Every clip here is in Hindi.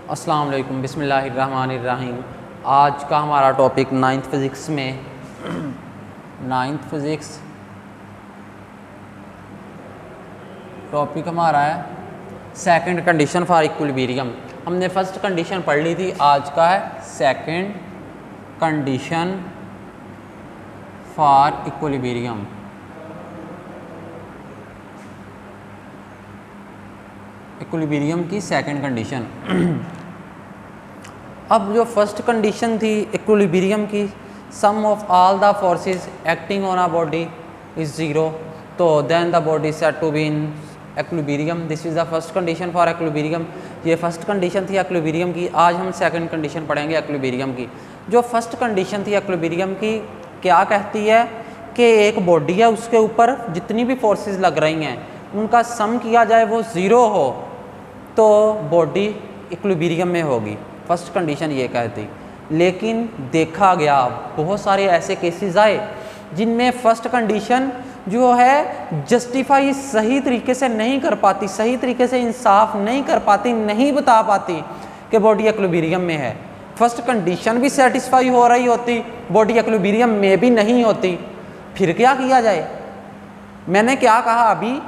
अस्सलाम वालेकुम, बिस्मिल्लाहिर्रहमानिर्रहीम। आज का हमारा टॉपिक नाइन्थ फिज़िक्स में नाइन्थ फिज़िक्स टॉपिक हमारा है सेकंड कंडीशन फॉर इक्विलिब्रियम। हमने फर्स्ट कंडीशन पढ़ ली थी, आज का है second condition for equilibrium. Equilibrium की सेकंड कंडीशन। अब जो फर्स्ट कंडीशन थी इक्विलिब्रियम की, sum of all the forces acting on a body is zero, तो then the body said to be in equilibrium. This is the first condition for equilibrium. ये फर्स्ट कंडीशन थी इक्विलिब्रियम की। आज हम सेकंड कंडीशन पढ़ेंगे इक्विलिब्रियम की। जो फर्स्ट कंडीशन थी इक्विलिब्रियम की क्या कहती है कि एक बॉडी है, उसके ऊपर जितनी भी फोर्सेस लग रही हैं उनका सम किया जाए वो ज़ीरो हो तो बॉडी इक्विलिब्रियम में होगी। फर्स्ट कंडीशन ये कहती। लेकिन देखा गया बहुत सारे ऐसे केसेस आए जिनमें फर्स्ट कंडीशन जो है जस्टिफाई सही तरीके से नहीं कर पाती, सही तरीके से इंसाफ नहीं कर पाती, नहीं बता पाती कि बॉडी इक्विलिब्रियम में है। फर्स्ट कंडीशन भी सेटिस्फाई हो रही होती, बॉडी इक्विलिब्रियम में भी नहीं होती। फिर क्या किया जाए? मैंने क्या कहा अभी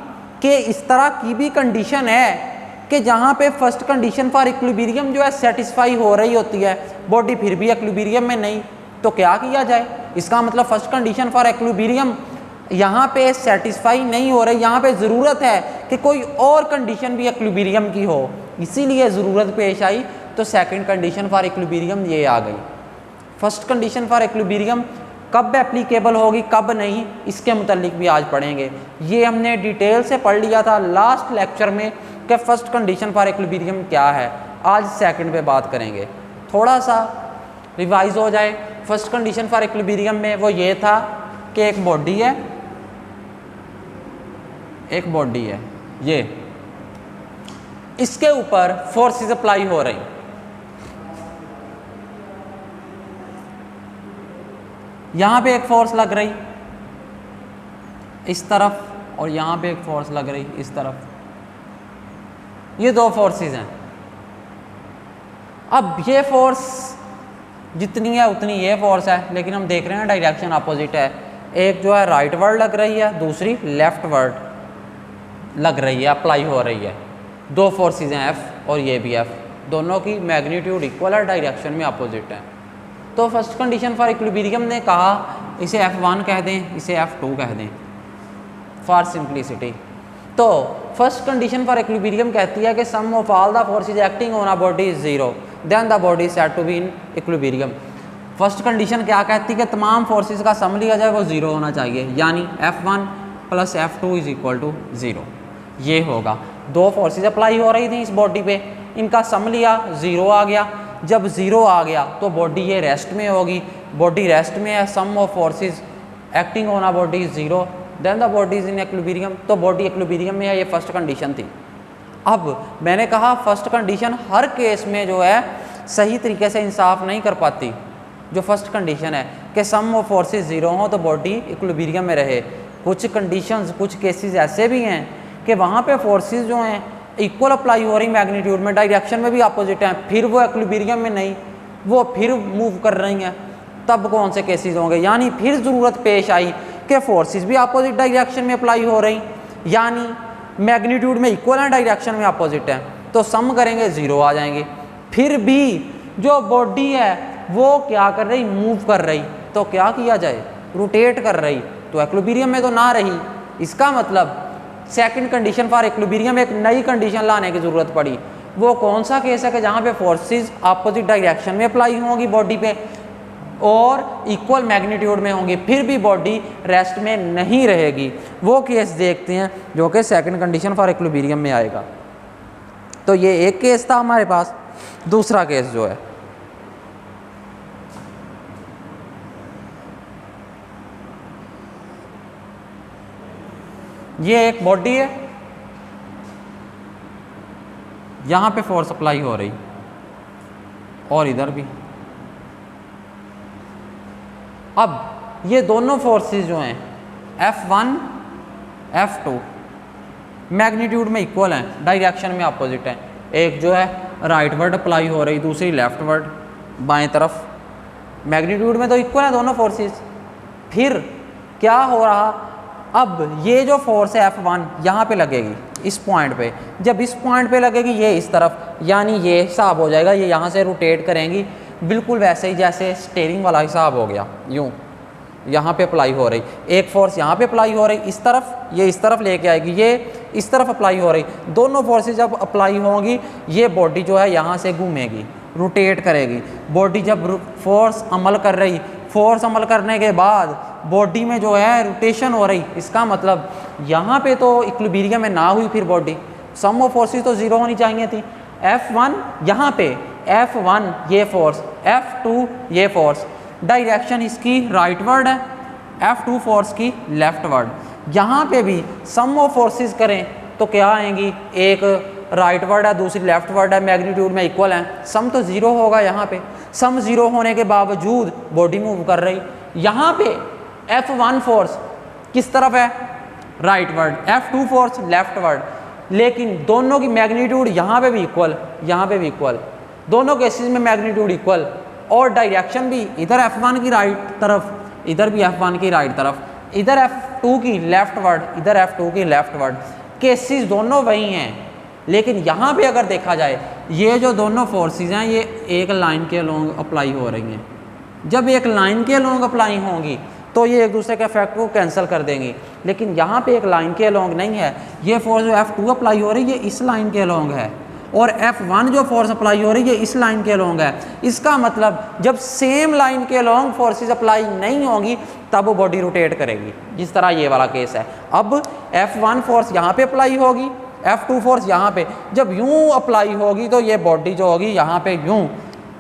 कि इस तरह की भी कंडीशन है कि जहाँ पे फर्स्ट कंडीशन फॉर इक्विलिब्रियम जो है सेटिस्फाई हो रही होती है, बॉडी फिर भी इक्विलिब्रियम में नहीं, तो क्या किया जाए? इसका मतलब फर्स्ट कंडीशन फॉर इक्विलिब्रियम यहाँ पे सेटिस्फाई नहीं हो रही, यहाँ पे ज़रूरत है कि कोई और कंडीशन भी इक्विलिब्रियम की हो, इसीलिए ज़रूरत पेश आई, तो सेकंड कंडीशन फॉर इक्विलिब्रियम ये आ गई। फर्स्ट कंडीशन फॉर इक्विलिब्रियम कब एप्लीकेबल होगी कब नहीं, इसके मुतालिक भी आज पढ़ेंगे। ये हमने डिटेल से पढ़ लिया था लास्ट लेक्चर में कि फर्स्ट कंडीशन फॉर इक्विलिब्रियम क्या है। आज सेकंड पे बात करेंगे, थोड़ा सा रिवाइज हो जाए। फर्स्ट कंडीशन फॉर इक्विलिब्रियम में वो ये था कि एक बॉडी है, एक बॉडी है, ये इसके ऊपर फोर्सेस अप्लाई हो रही, यहां पे एक फोर्स लग रही इस तरफ और यहां पे एक फोर्स लग रही इस तरफ, ये दो फोर्सेस हैं। अब ये फोर्स जितनी है उतनी ये फोर्स है, लेकिन हम देख रहे हैं डायरेक्शन अपोजिट है। एक जो है राइट वर्ड लग रही है, दूसरी लेफ्ट वर्ड लग रही है, अप्लाई हो रही है। दो फोर्सेस हैं एफ और ये भी एफ, दोनों की मैग्नीट्यूड इक्वल है, डायरेक्शन में अपोजिट है। तो फर्स्ट कंडीशन फॉर इक्विलिब्रियम ने कहा इसे F1 कह दें, इसे F2 कह दें फॉर सिंप्लिसिटी। तो फर्स्ट कंडीशन फॉर इक्विलिब्रियम कहती है कि sum of all the forces acting on a body is zero, then the body is said to be in equilibrium. First condition क्या कहती है कि तमाम फोर्सेस का सम लिया जाए वो ज़ीरो होना चाहिए, यानी F1 plus F2 is equal to zero. ये होगा, दो फोर्सेस अप्लाई हो रही थी इस बॉडी पे, इनका सम लिया, ज़ीरो आ गया। जब ज़ीरो आ गया तो बॉडी ये रेस्ट में होगी, बॉडी रेस्ट में है, sum of forces acting on a body is zero, then the body is in equilibrium, तो बॉडी इक्विलिब्रियम में है। ये फर्स्ट कंडीशन थी। अब मैंने कहा फर्स्ट कंडीशन हर केस में जो है सही तरीके से इंसाफ नहीं कर पाती। जो फर्स्ट कंडीशन है कि सम ऑफ फोर्सेस ज़ीरो हो तो बॉडी इक्विलिब्रियम में रहे। कुछ कंडीशंस, कुछ केसेस ऐसे भी हैं कि वहाँ पे फोर्सेस जो हैं इक्वल अप्लाई हो रही मैग्नीट्यूड में, डायरेक्शन में भी अपोजिट हैं, फिर वो इक्विलिब्रियम में नहीं, वो फिर मूव कर रही हैं। तब कौन से केसेस होंगे? यानी फिर ज़रूरत पेश आई कि फोर्सेस भी अपोजिट डायरेक्शन में अप्लाई हो रही, यानी मैग्नीट्यूड में इक्वल हैं, डायरेक्शन में अपोजिट हैं, तो सम करेंगे ज़ीरो आ जाएंगे। फिर भी जो बॉडी है वो क्या कर रही? मूव कर रही, तो क्या किया जाए? रोटेट कर रही, तो इक्विलिब्रियम में तो ना रही। इसका मतलब सेकंड कंडीशन फॉर इक्विलिब्रियम एक नई कंडीशन लाने की ज़रूरत पड़ी। वो कौन सा केस है कि जहाँ पे फोर्सेस अपोजिट डायरेक्शन में अप्लाई होंगी बॉडी पे और इक्वल मैग्नीट्यूड में होंगी, फिर भी बॉडी रेस्ट में नहीं रहेगी। वो केस देखते हैं जो कि सेकंड कंडीशन फॉर इक्विलिब्रियम में आएगा। तो ये एक केस था हमारे पास। दूसरा केस जो है, ये एक बॉडी है, यहां पे फोर्स अप्लाई हो रही और इधर भी। अब ये दोनों फोर्सेस जो हैं F1 F2 मैग्नीट्यूड में इक्वल हैं, डायरेक्शन में अपोजिट हैं। एक जो है राइटवर्ड अप्लाई हो रही, दूसरी लेफ्टवर्ड बाएं तरफ। मैग्नीट्यूड में तो इक्वल है दोनों फोर्सेस। फिर क्या हो रहा, अब ये जो फोर्स है F1 यहाँ पे लगेगी इस पॉइंट पे। जब इस पॉइंट पे लगेगी ये इस तरफ, यानी ये हिसाब हो जाएगा, ये यहाँ से रोटेट करेंगी बिल्कुल वैसे ही जैसे स्टीयरिंग वाला हिसाब हो गया। यूँ यहाँ पे अप्लाई हो रही, एक फोर्स यहाँ पे अप्लाई हो रही इस तरफ, ये इस तरफ लेके आएगी, ये इस तरफ अप्लाई हो रही। दोनों फोर्सेस जब अप्लाई होंगी ये बॉडी जो है यहाँ से घूमेगी, रोटेट करेगी। बॉडी जब फोर्स अमल कर रही, फोर्स अमल करने के बाद बॉडी में जो है रोटेशन हो रही, इसका मतलब यहाँ पे तो इक्विलिब्रियम में ना हुई, फिर बॉडी सम ऑफ फोर्सेस तो ज़ीरो होनी चाहिए थी। F1 यहाँ पे, F1 ये फोर्स, F2 ये फोर्स, डायरेक्शन इसकी राइटवर्ड है, F2 फोर्स की लेफ्टवर्ड। यहाँ पे भी सम ऑफ फोर्सेस करें तो क्या आएंगी, एक राइटवर्ड है दूसरी लेफ्टवर्ड है, मैग्नीट्यूड में इक्वल है, सम तो ज़ीरो होगा। यहाँ पे सम ज़ीरो होने के बावजूद बॉडी मूव कर रही। यहाँ पे F1 फोर्स किस तरफ है, राइटवर्ड, F2 फोर्स लेफ्टवर्ड, लेकिन दोनों की मैग्नीट्यूड यहाँ पे भी इक्वल, यहाँ पे भी इक्वल, दोनों केसेस में मैग्नीट्यूड इक्वल, और डायरेक्शन भी इधर F1 की राइट तरफ, इधर भी F1 की राइट तरफ, इधर F2 की लेफ्टवर्ड, इधर F2 की लेफ्टवर्ड। केसेस दोनों वही हैं, लेकिन यहाँ पे अगर देखा जाए ये जो दोनों फोर्सेस हैं ये एक लाइन के अलोंग अप्लाई हो रही हैं। जब एक लाइन के अलोंग अप्लाई होंगी तो ये एक दूसरे के इफेक्ट को कैंसिल कर देंगी, लेकिन यहाँ पे एक लाइन के अलोंग नहीं है। ये फोर्स जो F2 अप्लाई हो रही है ये इस लाइन के अलोंग है, और F1 जो फोर्स अप्लाई हो रही है ये इस लाइन के अलोंग है। इसका मतलब जब सेम लाइन के अलोंग फोर्सेस अप्लाई नहीं होंगी तब वो बॉडी रोटेट करेगी, जिस तरह ये वाला केस है। अब F1 फोर्स यहाँ पे अप्लाई होगी, F2 फोर्स यहाँ पे, जब यूँ अप्लाई होगी तो ये बॉडी जो होगी यहाँ पे यूँ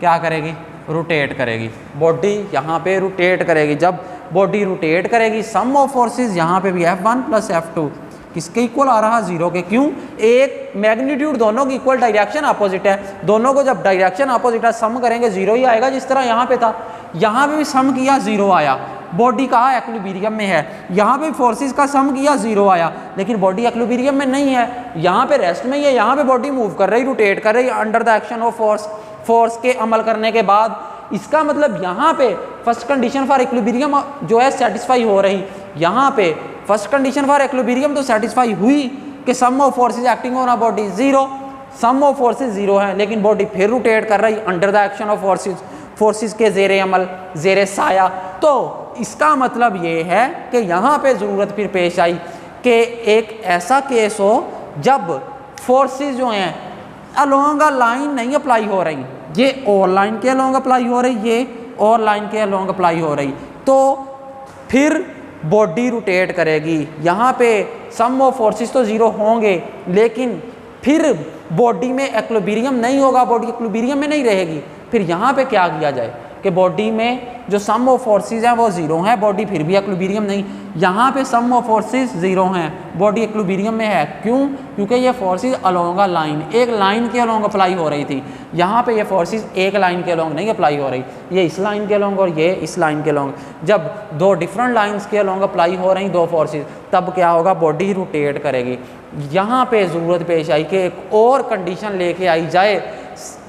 क्या करेगी, रोटेट करेगी। बॉडी यहाँ पे रोटेट करेगी। जब बॉडी रोटेट करेगी सम ऑफ फोर्सेस यहाँ पे भी F1 प्लस F2 किसके इक्वल आ रहा, जीरो के। क्यों, एक मैग्नीट्यूड दोनों की इक्वल, डायरेक्शन अपोजिट है, दोनों को जब डायरेक्शन अपोजिट है सम करेंगे जीरो ही आएगा, जिस तरह यहाँ पे था। यहाँ पे भी सम किया जीरो आया, बॉडी कहाँ एक्विलिब्रियम में है। यहाँ पे फोर्सेस का सम किया जीरो आया, लेकिन बॉडी एक्विलिब्रियम में नहीं है, यहाँ पे रेस्ट में ही है। यहाँ पे बॉडी मूव कर रही, रोटेट कर रही under the action of force, force के अमल करने के बाद। इसका मतलब यहाँ पे फर्स्ट कंडीशन फॉर इक्विलिब्रियम जो है सेटिस्फाई हो रही। यहाँ पे फर्स्ट कंडीशन फॉर इक्विलिब्रियम तो सेटिस्फाई हुई कि sum of forces acting on a body zero, sum of forces zero है, लेकिन बॉडी फिर रोटेट कर रही under the action of forces, forces के जेरे अमल, जेरे साया। तो इसका मतलब ये है कि यहाँ पे ज़रूरत फिर पेश आई कि एक ऐसा केस हो जब फोर्सेस जो हैं अलोंग अ लाइन नहीं अप्लाई हो रही, ये और लाइन के अलोंग अप्लाई हो रही, ये और लाइन के अलोंग अप्लाई हो रही, तो फिर बॉडी रोटेट करेगी। यहाँ पे सम ऑफ फोर्सेस तो ज़ीरो होंगे, लेकिन फिर बॉडी में एक्विलिब्रियम नहीं होगा, बॉडी एक्विलिब्रियम में नहीं रहेगी। फिर यहाँ पे क्या किया जाए कि बॉडी में जो सम ऑफ फोर्सेस हैं वो ज़ीरो हैं, बॉडी फिर भी एक्विलिब्रियम नहीं। यहाँ पे सम ऑफ फोर्सेस ज़ीरो हैं, बॉडी एक्विलिब्रियम में है। क्यों, क्योंकि ये फोर्सेस अलोंग अ लाइन, एक लाइन के अलोंग अप्लाई हो रही थी। यहाँ पे ये फोर्सेस एक लाइन के अलोंग नहीं अप्लाई हो रही, ये इस लाइन के अलोंग और ये इस लाइन के अलोंग। जब दो डिफरेंट लाइन्स के अलोंग अप्लाई हो रही दो फोर्सेस, तब क्या होगा, बॉडी रोटेट करेगी। यहाँ पे ज़रूरत पेश आई कि एक और कंडीशन लेके आई जाए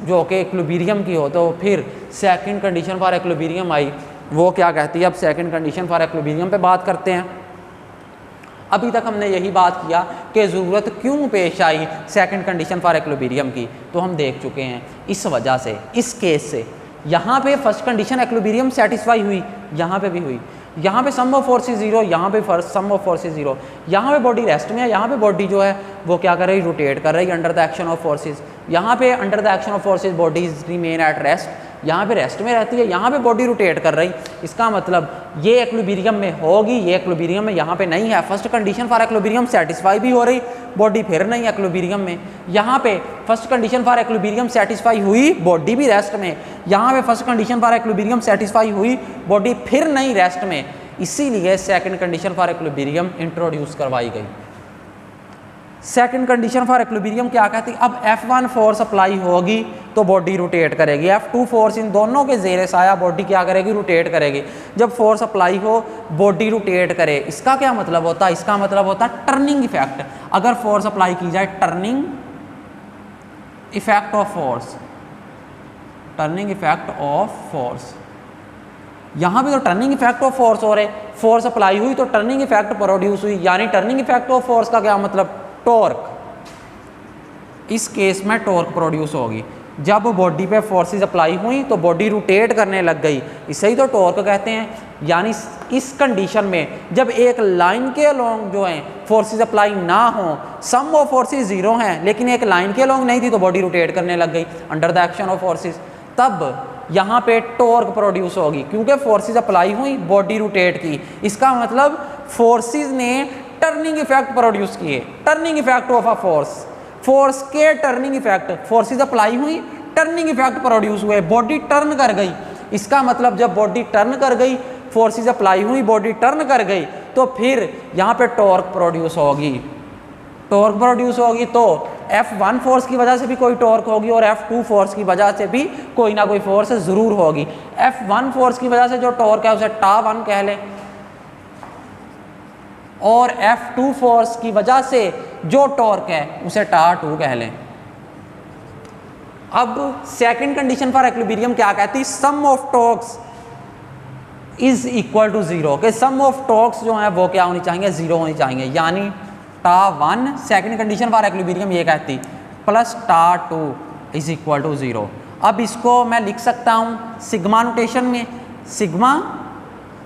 जो कि इक्विलिब्रियम की हो, तो फिर सेकंड कंडीशन फॉर इक्विलिब्रियम आई। वो क्या कहती है, अब सेकंड कंडीशन फॉर इक्विलिब्रियम पे बात करते हैं। अभी तक हमने यही बात किया कि ज़रूरत क्यों पेश आई सेकंड कंडीशन फॉर इक्विलिब्रियम की, तो हम देख चुके हैं इस वजह से, इस केस से। यहाँ पे फर्स्ट कंडीशन इक्विलिब्रियम सेटिस्फाई हुई, यहाँ पे भी हुई। यहाँ पे सम ऑफ फोर्सेस जीरो, यहाँ पे first sum of forces zero. यहाँ पे बॉडी रेस्ट में है, यहाँ पे बॉडी जो है वो क्या कर रही, रोटेट कर रही under the action of forces. यहाँ पे under the action of forces body remain at rest, यहाँ पे रेस्ट में रहती है, यहाँ पे बॉडी रोटेट कर रही। इसका मतलब ये इक्विलिब्रियम में होगी, ये इक्विलिब्रियम में यहाँ पे नहीं है। First condition for equilibrium satisfy भी हो रही, बॉडी फिर नहीं इक्विलिब्रियम में। यहाँ पे first condition for equilibrium satisfy हुई, बॉडी भी रेस्ट में। यहाँ पे first condition for equilibrium satisfy हुई, बॉडी फिर नहीं रेस्ट में। इसीलिए second condition for equilibrium introduce करवाई गई। सेकंड कंडीशन फॉर इक्विलिब्रियम क्या कहती है, अब F1 फोर्स अप्लाई होगी तो बॉडी रोटेट करेगी, F2 फोर्स, इन दोनों के जेरे साया बॉडी क्या करेगी, रोटेट करेगी। जब फोर्स अप्लाई हो बॉडी रोटेट करे, इसका क्या मतलब होता है, इसका मतलब होता है टर्निंग इफेक्ट। अगर फोर्स अप्लाई की जाए turning effect of force, turning effect of force. यहाँ भी तो टर्निंग इफेक्ट ऑफ फोर्स हो रहे, फोर्स अप्लाई हुई तो टर्निंग इफेक्ट प्रोड्यूस हुई, यानी टर्निंग इफेक्ट ऑफ फोर्स का क्या मतलब, टॉर्क। इस केस में टॉर्क प्रोड्यूस होगी। जब बॉडी पे फोर्सेस अप्लाई हुई तो बॉडी रोटेट करने लग गई, इसे ही तो टॉर्क कहते हैं। यानी इस कंडीशन में जब एक लाइन के अलोंग जो है फोर्सेस अप्लाई ना हो, सम ऑफ फोर्सेस जीरो हैं, लेकिन एक लाइन के अलोंग नहीं थी तो बॉडी रोटेट करने लग गई under the action of forces, तब यहाँ पे टॉर्क प्रोड्यूस होगी, क्योंकि फोर्सेस अप्लाई हुई, बॉडी रोटेट की। इसका मतलब फोर्सेस ने टर्निंग इफेक्ट प्रोड्यूस किए, turning effect of a force, force के टर्निंग इफेक्ट, फोर्सेस अप्लाई हुई, टर्निंग इफेक्ट प्रोड्यूस हुए, बॉडी टर्न कर गई। इसका मतलब जब बॉडी टर्न कर गई, फोर्सेस अप्लाई हुई, बॉडी टर्न कर गई, तो फिर यहाँ पे टॉर्क प्रोड्यूस होगी। टॉर्क प्रोड्यूस होगी तो F1 फोर्स की वजह से भी कोई टॉर्क होगी और F2 फोर्स की वजह से भी कोई ना कोई फोर्स ज़रूर होगी। F1 फोर्स की वजह से जो टॉर्क है उसे टा1 कह लें, और F2 फोर्स की वजह से जो टॉर्क है उसे टा2 कह लें। अब सेकंड कंडीशन फॉर इक्विलिब्रियम क्या कहती है, sum of torques is equal to zero, के सम ऑफ टॉर्क्स जो है वो क्या होनी चाहिए, जीरो होनी चाहिए। यानी टा1 सेकंड कंडीशन फॉर इक्विलिब्रियम ये कहती प्लस टा2 इज इक्वल टू जीरो। अब इसको मैं लिख सकता हूँ सिग्मा नोटेशन में, sigma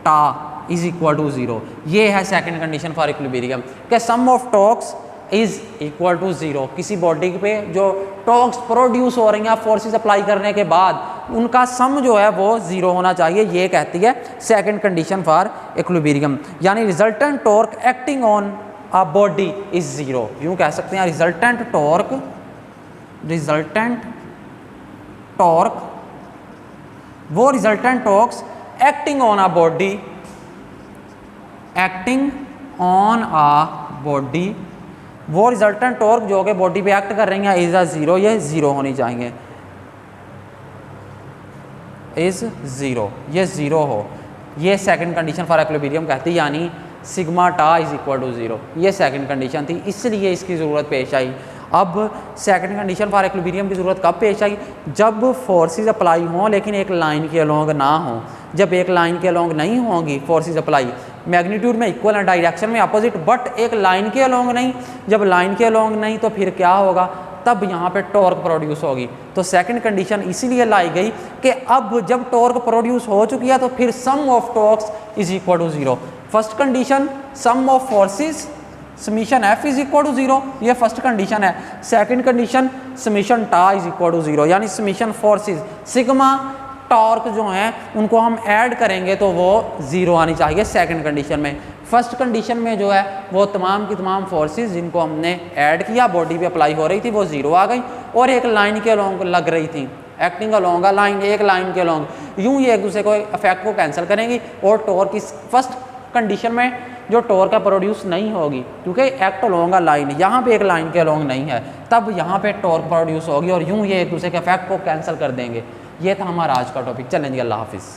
tau is equal to zero. ये है सेकंड कंडीशन फॉर इक्विलिब्रियम के sum of torques is equal to zero. किसी बॉडी पे जो टॉर्क्स प्रोड्यूस हो रही हैं फोर्सेस अप्लाई करने के बाद, उनका सम जो है वो जीरो होना चाहिए, ये कहती है सेकंड कंडीशन फॉर इक्विलिब्रियम। यानी resultant torque acting on a body is zero, यूं कह सकते हैं रिजल्टेंट टॉर्क वो resultant torques acting on a body, वो रिजल्टेंट टॉर्क जो कि बॉडी पे एक्ट कर रही हैं इज अ जीरो, ये जीरो होनी चाहिए, इज जीरो, ये जीरो हो। ये सेकंड कंडीशन फॉर इक्विलिब्रियम कहती है, यानी sigma tau is equal to zero. ये सेकंड कंडीशन थी, इसलिए इसकी ज़रूरत पेश आई। अब सेकंड कंडीशन फॉर इक्विलिब्रियम की ज़रूरत कब पेश आई, जब फोर्सेस अप्लाई हों लेकिन एक लाइन के अलोंग ना हो। जब एक लाइन के अलोंग नहीं होंगी फोर्सेस अप्लाई, मैग्नीट्यूड में इक्वल है, डायरेक्शन में अपोजिट, बट एक लाइन के अलोंग नहीं। जब लाइन के अलोंग नहीं तो फिर क्या होगा, तब यहाँ पे टॉर्क प्रोड्यूस होगी। तो सेकंड कंडीशन इसीलिए लाई गई कि अब जब टॉर्क प्रोड्यूस हो चुकी है तो फिर sum of torques is equal to zero. First condition sum of forces summation F is equal to zero, ये फर्स्ट कंडीशन है। Second condition summation tau is equal to zero, यानी समीशन फोर्सेस सिग्मा टॉर्क जो हैं उनको हम ऐड करेंगे तो वो जीरो आनी चाहिए सेकंड कंडीशन में। फर्स्ट कंडीशन में जो है वो तमाम की तमाम फोर्सेस जिनको हमने ऐड किया, बॉडी पे अप्लाई हो रही थी, वो जीरो आ गई, और एक लाइन के अलोंग लग रही थी, एक्टिंग अलोंग अ लाइन, एक लाइन के अलोंग, यूं ये एक दूसरे को इफेक्ट को कैंसिल करेंगी, और टॉर्क इस फर्स्ट कंडीशन में जो टॉर्क का प्रोड्यूस नहीं होगी क्योंकि एक्ट अलोंग अ लाइन, यहाँ पे एक लाइन के अलोंग नहीं है, तब यहाँ पे टॉर्क प्रोड्यूस होगी और यूं ये एक दूसरे के इफेक्ट को कैंसिल कर देंगे। ये था हमारा आज का टॉपिक। चलें जी, अल्लाह हाफिज़।